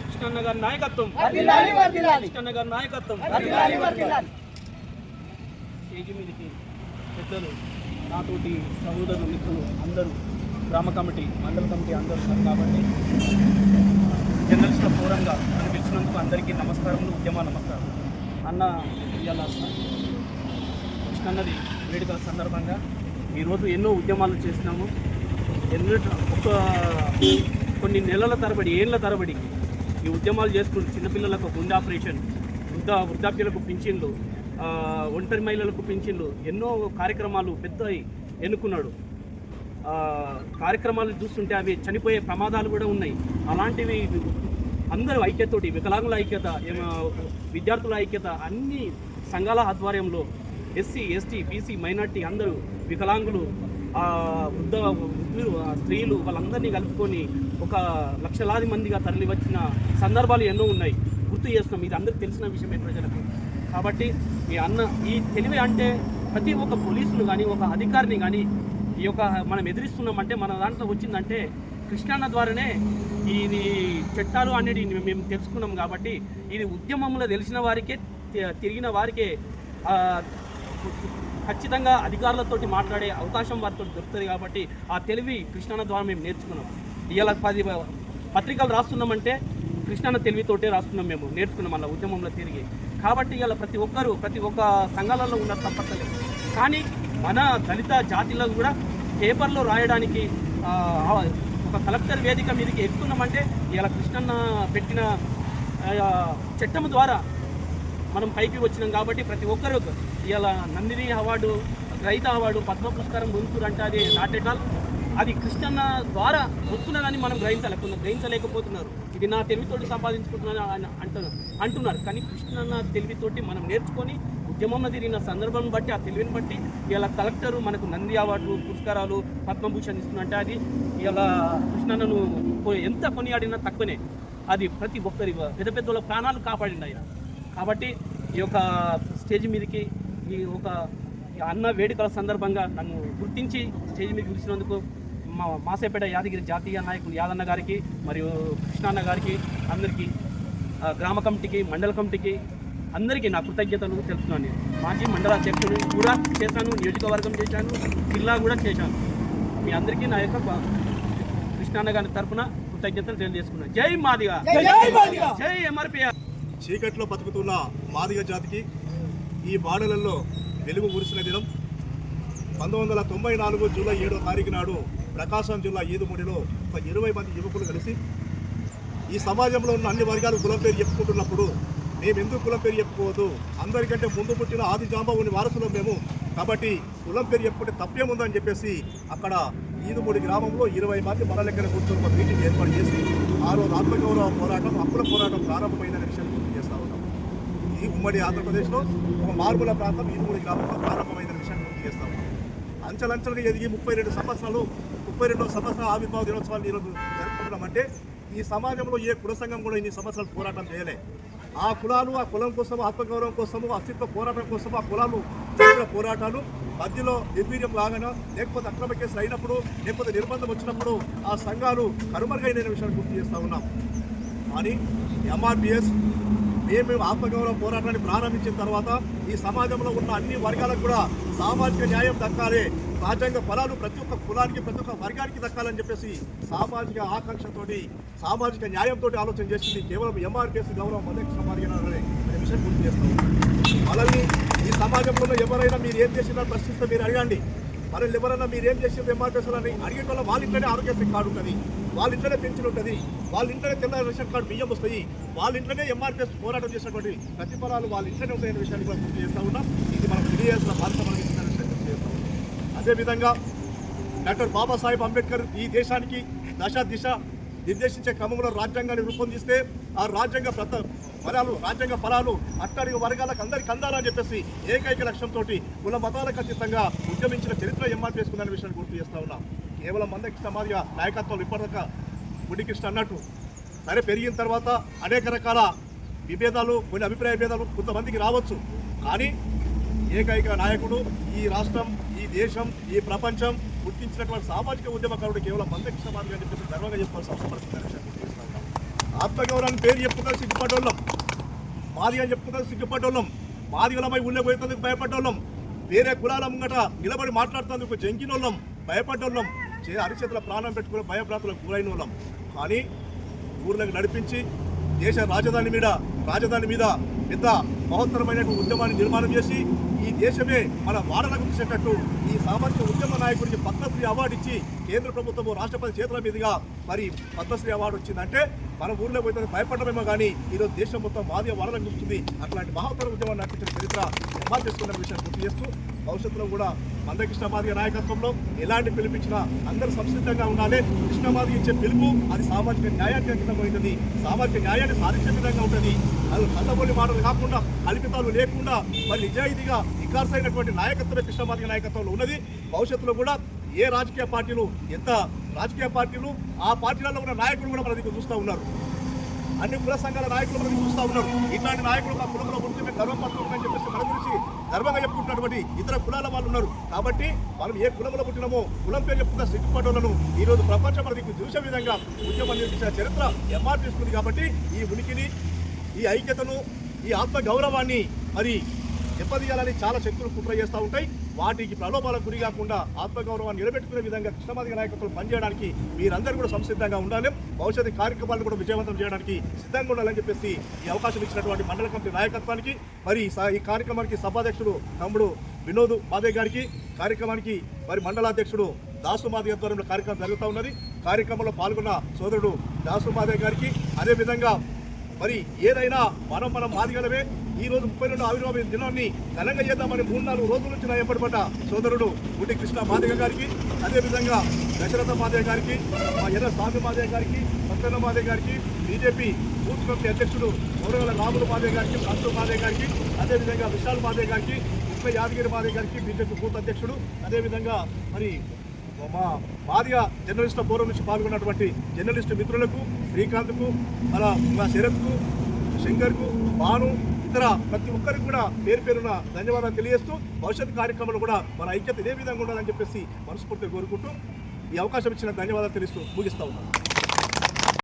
కృష్ణన్న గారి నాయకత్వం, కృష్ణన్న గారి నాయకత్వం. స్టేజ్ మీదకి పెద్దలు, నాతోటి సహోదరులు, మిత్రులు అందరూ, గ్రామ కమిటీ, మండల కమిటీ అందరూ ఉన్నారు కాబట్టి జర్నలిస్టుల ఫోరంగా నన్ను పిలిచినందుకు అందరికీ నమస్కారములు, ఉద్యమ నమస్కారం. అన్న ఇవాళ కృష్ణన్నది వేడుకల సందర్భంగా ఈరోజు ఎన్నో ఉద్యమాలు చేసినాము. కొన్ని నెలల తరబడి, ఏళ్ల తరబడి ఈ ఉద్యమాలు చేసుకుంటూ చిన్నపిల్లలకు గుండె ఆపరేషన్, వృద్ధాప్యులకు పింఛన్లు, ఒంటరి మహిళలకు పింఛన్లు, ఎన్నో కార్యక్రమాలు పెద్దవి ఎన్నుకున్నాడు. కార్యక్రమాలు చూస్తుంటే అవి చనిపోయే ప్రమాదాలు కూడా ఉన్నాయి. అలాంటివి అందరూ ఐక్యతతోటి, వికలాంగుల ఐక్యత, విద్యార్థుల ఐక్యత, అన్ని సంఘాల ఆధ్వర్యంలో ఎస్సీ, ఎస్టీ, బీసీ, మైనార్టీ అందరూ, వికలాంగులు, స్త్రీలు వాళ్ళందరినీ కలుపుకొని ఒక లక్షలాది మందిగా తరలి వచ్చిన సందర్భాలు ఎన్నో ఉన్నాయి. గుర్తు చేస్తున్నాం. ఇది అందరికీ తెలిసిన విషయమే ప్రజలకు. కాబట్టి ఈ తెలివి అంటే ప్రతి ఒక్క పోలీసులు కానీ, ఒక అధికారిని కానీ ఈ యొక్క మనం ఎదిరిస్తున్నామంటే మన దాంట్లో వచ్చిందంటే కృష్ణన్న ద్వారానే ఇది చట్టాలు అనేది మేము తెలుసుకున్నాం. కాబట్టి ఇది ఉద్యమంలో తెలిసిన వారికే, తిరిగిన వారికే ఖచ్చితంగా అధికారులతోటి మాట్లాడే అవకాశం వారితో దొరుకుతుంది. కాబట్టి ఆ తెలివి కృష్ణన్న ద్వారా మేము నేర్చుకున్నాం. ఇవాళ 10 పత్రికలు రాస్తున్నామంటే కృష్ణన్న తెలివితోటే రాస్తున్నాం, మేము నేర్చుకున్నాం అలా ఉద్యమంలో తిరిగి. కాబట్టి ఇవాళ ప్రతి ఒక్క సంఘాలలో ఉన్న తప్పట్లేదు. కానీ మన దళిత జాతిలో కూడా పేపర్లో రాయడానికి ఒక కలెక్టర్ వేదిక మీదకి ఎక్కుతున్నామంటే ఇవాళ కృష్ణన్న పెట్టిన చట్టం ద్వారా మనం పైకి వచ్చినాం. కాబట్టి ప్రతి ఒక్కరు ఇలా నందిని అవార్డు, రైత అవార్డు, పద్మ పురస్కారం పొందుతారంటే అది నాట్ ఎట్ ఆల్, అది కృష్ణన్న ద్వారా వస్తున్నదని మనం గ్రహించలేకపోతున్నారు. ఇది నా తెలివితోటి సంపాదించుకుంటున్నాను అంటున్నారు. కానీ కృష్ణన్న తెలివితోటి మనం నేర్చుకొని ఉద్యమంలో తిరిగిన సందర్భం బట్టి, ఆ తెలివిని బట్టి ఇలా కలెక్టరు మనకు నంది అవార్డు, పురస్కారాలు, పద్మభూషణ్ ఇస్తున్నంటే అది ఇలా కృష్ణన్నను ఎంత కొనియాడినా తక్కువనే. అది ప్రతి ఒక్కరి పెద్దల ప్రాణాలు కాపాడింది ఆయన. కాబట్టి ఈ యొక్క స్టేజ్ మీదకి ఈ ఒక అన్న వేడుకల సందర్భంగా నన్ను గుర్తించి స్టేజ్ మీద పిలిచినందుకు మాసేపేట యాదగిరి జాతీయ నాయకులు యాదన్న గారికి మరియు కృష్ణన్న గారికి, అందరికీ, గ్రామ కమిటీకి, మండల కమిటీకి అందరికీ నా కృతజ్ఞతలు తెలుపుతున్నాను. మాజీ మండల అధ్యక్షులు కూడా చేశాను, నియోజకవర్గం చేశాను, జిల్లా కూడా చేశాను. మీ అందరికీ నా యొక్క కృష్ణన్న గారి తరఫున కృతజ్ఞతలు తెలియజేసుకున్నాను. జై మాదిగ, జై ఎంఆర్పీఆర్. చీకట్లో బతుకుతున్న మాదిగ జాతికి ఈ బాడలలో వెలుగు కురిసిన దినం 1994 జూలై 7వ తారీఖు నాడు ప్రకాశం జిల్లా ఈదుమూడిలో ఒక 20 మంది యువకులు కలిసి ఈ సమాజంలో ఉన్న అన్ని వర్గాలు కులం పేరు చెప్పుకుంటున్నప్పుడు మేము ఎందుకు కులం పేరు చెప్పుకోవద్దు, అందరికంటే ముందు పుట్టిన ఆది జాంబవుని వారసులం మేము, కాబట్టి కులం పేరు చెప్పుకుంటే తప్పేముందని చెప్పేసి అక్కడ ఈదుమూడి గ్రామంలో 20 మంది మన లెక్కన కూర్చొని ఒక మీటింగ్ ఏర్పాటు చేసి ఆ రోజు ఆత్మగౌరవ పోరాటం, హక్కుల పోరాటం ప్రారంభమైన విషయం గుర్తు చేస్తూ ఉన్నాం. ఈ ఉమ్మడి ఆంధ్రప్రదేశ్లో ఒక మారుమూల ప్రాంతం ఈదుమూడి గ్రామంలో ప్రారంభమైన విషయాన్ని గుర్తు చేస్తూ ఉన్నాం. అంచెలంచెలుగా ఎదిగి 32 సంవత్సరాల ఆవిర్భావ దినోత్సవాన్ని ఈరోజు జరుపుకుంటున్నామంటే ఈ సమాజంలో ఏ కుల సంఘం కూడా ఇన్ని సంవత్సరాలు పోరాటం చేయలే. ఆ కులాలు, ఆ కులం కోసం, ఆత్మగౌరవం కోసము, అస్తిత్వ పోరాటం కోసం ఆ కులాలు జరిగిన పోరాటాలు మధ్యలో నిర్వీర్యం లాగానో, లేకపోతే అక్రమ కేసులు అయినప్పుడు, లేకపోతే నిర్బంధం వచ్చినప్పుడు ఆ సంఘాలు కనుమరుగైన విషయాన్ని గుర్తు చేస్తూ ఉన్నాం. కానీ ఎంఆర్పిఎస్ మేము ఆత్మగౌరవ పోరాటాన్ని ప్రారంభించిన తర్వాత ఈ సమాజంలో ఉన్న అన్ని వర్గాలకు కూడా సామాజిక న్యాయం దక్కాలి, రాజ్యాంగ ఫలాలు ప్రతి ఒక్క కులానికి, ప్రతి ఒక్క వర్గానికి దక్కాలని చెప్పేసి సామాజిక ఆకాంక్షతోటి, సామాజిక న్యాయంతో ఆలోచన చేసింది కేవలం ఎంఆర్పిఎస్ గౌరవ మధ్యక్ష అనే విషయం గుర్తు చేస్తాం. మనల్ని ఈ సమాజంలో ఎవరైనా మీరు ఏం చేసినా ప్రశ్నిస్తే మీరు అడగండి. మనల్ని ఎవరైనా మీరు ఏం చేసింది ఎంఆర్పిఎస్ అని అడిగేటోళ్ళ వాళ్ళ ఇంట్లోనే ఆరోగ్యశ్రీ కార్డు ఉంటుంది, వాళ్ళ ఇంట్లోనే పెన్షన్ ఉంటుంది, వాళ్ళ ఇంట్లోనే తెల్ల రేషన్ కార్డు బియ్యం వస్తాయి, వాళ్ళ ఇంట్లోనే ఎంఆర్పిఎస్ పోరాటం చేసినటువంటి ప్రతిఫలాలు వాళ్ళ ఇంట్లోనే ఉంటాయనే విషయాన్ని కూడా గుర్తు చేస్తూ ఉన్నాం. ఇది మనం తెలియాల్సిన బాధ్యత మనకి ఇస్తున్న విషయం గుర్తు చేస్తూ ఉన్నాం. అదేవిధంగా డాక్టర్ బాబాసాహెబ్ అంబేద్కర్ ఈ దేశానికి దశ దిశ నిర్దేశించే క్రమంలో రాజ్యాంగాన్ని రూపొందిస్తే ఆ రాజ్యాంగ ఫలాలు రాజ్యాంగ ఫలాలు అట్టడుగు వర్గాలకు అందరికీ అందాలని చెప్పేసి ఏకైక లక్ష్యంతో కుల మతాలకు అతీతంగా ఉద్యమించిన చరిత్ర ఎంఆర్పీ వేసుకుందనే విషయాన్ని గుర్తు చేస్తా ఉన్నాం. కేవలం మందకృష్ణ మాదిగా నాయకత్వం ఇప్పటిదాకా గుడికృష్ణ అన్నట్టు సరే పెరిగిన తర్వాత అనేక రకాల విభేదాలు కొన్ని అభిప్రాయ భేదాలు కొంతమందికి రావచ్చు. కానీ ఏకైక నాయకుడు ఈ రాష్ట్రం ఈ దేశం ఈ ప్రపంచం గుర్తించినటువంటి సామాజిక ఉద్యమకారుడు కేవలం మందకృష్ణ మాదిగా అని చెప్పేసి గర్వంగా చెప్పుకోవాల్సిన అవసరం పడుతుంది. ఆత్మగౌరవాన్ని పేరు చెప్పుకుంటే సిగ్గుపడ్డోళ్ళం, మాది అని చెప్పుకుంటే సిగ్గుపడ్డోళ్ళం, మాదిగలమై ఊళ్ళో పోయేందుకు భయపడ్డోళ్ళం, వేరే కులాల ముంగట నిలబడి మాట్లాడుతందుకు జంకినోళ్ళం, భయపడ్డోళ్ళం, అరిచేతుల ప్రాణం పెట్టుకుని భయభ్రాంతులకు గురైన వాళ్ళం. కానీ ఊర్లకు నడిపించి దేశ రాజధాని మీద పెద్ద మహోత్తరమైన ఉద్యమాన్ని నిర్మాణం చేసి ఈ దేశమే మన వాడలకు చూసేటట్టు ఈ సామాజిక ఉద్యమ నాయకుడికి పద్మశ్రీ అవార్డు ఇచ్చి కేంద్ర ప్రభుత్వము రాష్ట్రపతి చేతుల మీదుగా మరి పద్మశ్రీ అవార్డు వచ్చిందంటే మన ఊర్లో పోతే భయపడమేమో కానీ ఈరోజు దేశం మొత్తం మాదిగ వాడలకు చూస్తుంది. అట్లాంటి మహోత్తర ఉద్యమాన్ని నడిపించిన చరిత్ర నిర్మాణం చేసుకున్న విషయాన్ని గుర్తు చేస్తూ భవిష్యత్తులో కూడా మందకృష్ణ మాదిగ నాయకత్వంలో ఎలాంటి పిలిపించినా అందరూ సంసిద్ధంగా ఉండాలి. కృష్ణ మాదిగ ఇచ్చే పిలుపు అది సామాజిక న్యాయానికి అంకితం ఉంటుంది, సామాజిక న్యాయాన్ని సాధించే విధంగా ఉంటుంది. అది కళ్ళబొల్లి మాటలు కాకుండా కల్పితాలు లేకుండా మరి నిజాయితీగా వికాసైనటువంటి నాయకత్వమే కృష్ణ మాదిగ నాయకత్వంలో ఉన్నది. భవిష్యత్తులో కూడా ఏ రాజకీయ పార్టీలు ఎంత రాజకీయ పార్టీలు ఆ పార్టీలలో ఉన్న నాయకులు కూడా మనకి చూస్తూ ఉన్నారు, అన్ని కుల సంఘాల నాయకులు మనకి చూస్తూ ఉన్నారు. ఇట్లాంటి నాయకులు మా కులంలో పుట్టి మేము గర్వపడుతున్నామని చెప్పేసి మన గురించి గర్వంగా చెప్పుకుంటున్నటువంటి ఇతర కులాల వాళ్ళు ఉన్నారు. కాబట్టి మనం ఏ కులంలో పుట్టినామో కులం పేరు చెప్పుకున్న సిగ్గుపడ్డోళ్లను ఈరోజు ప్రపంచం మనకి చూసే విధంగా ఉద్యమం నిర్మించిన చరిత్ర ఎంఆర్ తీసుకుంది. కాబట్టి ఈ ఉనికిని ఈ ఐక్యతను ఈ ఆత్మ గౌరవాన్ని మరి దెబ్బతీయాలని చాలా శక్తులు కుట్ర చేస్తూ ఉంటాయి. వాటికి ప్రలోభాలకు గురి కాకుండా ఆత్మగౌరవాన్ని నిలబెట్టుకునే విధంగా కృష్ణమాదిగ నాయకత్వం పనిచేయడానికి మీరందరూ కూడా సంసిద్ధంగా ఉండాలి. భవిష్యత్తు కార్యక్రమాలను కూడా విజయవంతం చేయడానికి సిద్ధంగా ఉండాలని చెప్పేసి ఈ అవకాశం ఇచ్చినటువంటి మండల కమిటీ నాయకత్వానికి మరి ఈ కార్యక్రమానికి సభాధ్యక్షుడు తమ్ముడు వినోద్ మాదే గారికి, కార్యక్రమానికి మరి మండలాధ్యక్షుడు దాసు మాదే ఆధ్వర్యంలో కార్యక్రమం జరుగుతూ ఉన్నది. కార్యక్రమంలో పాల్గొన్న సోదరుడు దాసు మాదే గారికి, అదేవిధంగా మరి ఏదైనా మనం మాదిగలమే ఈ రోజు 32 ఆవిర్భావ దినాన్ని ఘనంగా చేద్దామని 3-4 రోజుల నుంచి ఏర్పడబడ్డ సోదరుడు గుడి కృష్ణ మాదిగ గారికి, అదేవిధంగా దశరథ మాదిగ గారికి, మా ఎర్ర స్వామి మాదిగ గారికి, సత్యన్న మాదిగ గారికి, బీజేపీ బూత్ కమిటీ అధ్యక్షుడు గౌరవ రాములు మాదిగ గారికి, సంతు మాదిగ గారికి, అదేవిధంగా విశాల్ మాదిగ గారికి, కృష్ణ యాదగిరి మాదిగ గారికి బీజేపీ బూత్ అధ్యక్షుడు, అదేవిధంగా మరి మా మాదిగ జర్నలిస్టుల ఫోరం నుంచి పాల్గొన్నటువంటి జర్నలిస్టు మిత్రులకు శ్రీకాంత్కు, మా శరత్కు, శంకర్కు, భాను, ఇతర ప్రతి ఒక్కరికి కూడా పేరు పేరున ధన్యవాదాలు తెలియజేస్తూ భవిష్యత్ కార్యక్రమాలు కూడా మన ఐక్యత ఇదే విధంగా ఉండాలని చెప్పేసి మనస్ఫూర్తిగా కోరుకుంటూ ఈ అవకాశం ఇచ్చిన ధన్యవాదాలు తెలుస్తూ ముగిస్తా ఉన్నాను.